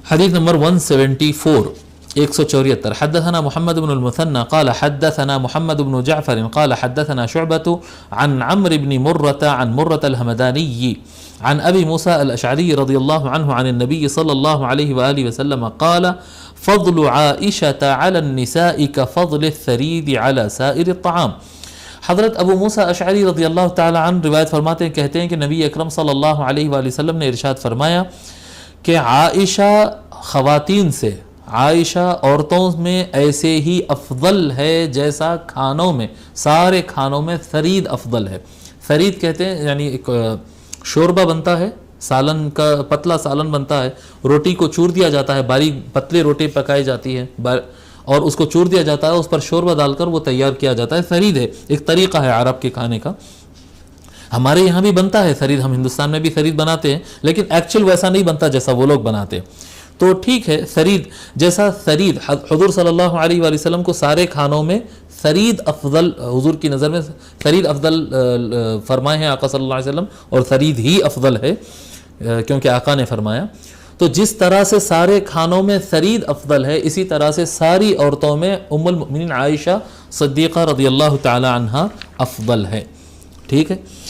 حدیث نمبر 174 174 حدثنا محمد بن المثنى قال حدثنا محمد بن جعفر قال حدثنا شعبة عن عمرو بن مرة عن مرة الهمداني عن أبي موسى الأشعري رضي الله عنه عن النبي صلى الله عليه وآله وسلم قال فضل عائشة على النساء كفضل الثريد على سائر الطعام. حضرت ابو موسیٰ اشعری رضی اللہ تعالی عنہ روایت فرماتے ہیں، کہتے ہیں کہ نبی اکرم صلی اللہ علیہ وآلہ وسلم نے ارشاد فرمایا کہ عائشہ خواتین سے، عائشہ عورتوں میں ایسے ہی افضل ہے جیسا کھانوں میں، سارے کھانوں میں ثرید افضل ہے. ثرید کہتے ہیں یعنی ایک شوربہ بنتا ہے، سالن کا پتلا سالن بنتا ہے، روٹی کو چور دیا جاتا ہے، باریک پتلے روٹی پکائی جاتی ہے اور اس کو چور دیا جاتا ہے، اس پر شوربہ ڈال کر وہ تیار کیا جاتا ہے. ثرید ہے، ایک طریقہ ہے عرب کے کھانے کا. ہمارے یہاں بھی بنتا ہے ثرید، ہم ہندوستان میں بھی ثرید بناتے ہیں، لیکن ایکچوئل ویسا نہیں بنتا جیسا وہ لوگ بناتے ہیں. تو ٹھیک ہے، ثرید جیسا ثرید حضور صلی اللہ علیہ وآلہ وسلم کو سارے کھانوں میں ثرید افضل، حضور کی نظر میں ثرید افضل فرمائے ہیں آقا صلی اللہ علیہ وسلم، اور ثرید ہی افضل ہے کیونکہ آقا نے فرمایا. تو جس طرح سے سارے کھانوں میں ثرید افضل ہے، اسی طرح سے ساری عورتوں میں ام المؤمنین عائشہ صدیقہ رضی اللہ تعالی عنہا افضل ہے. ٹھیک ہے.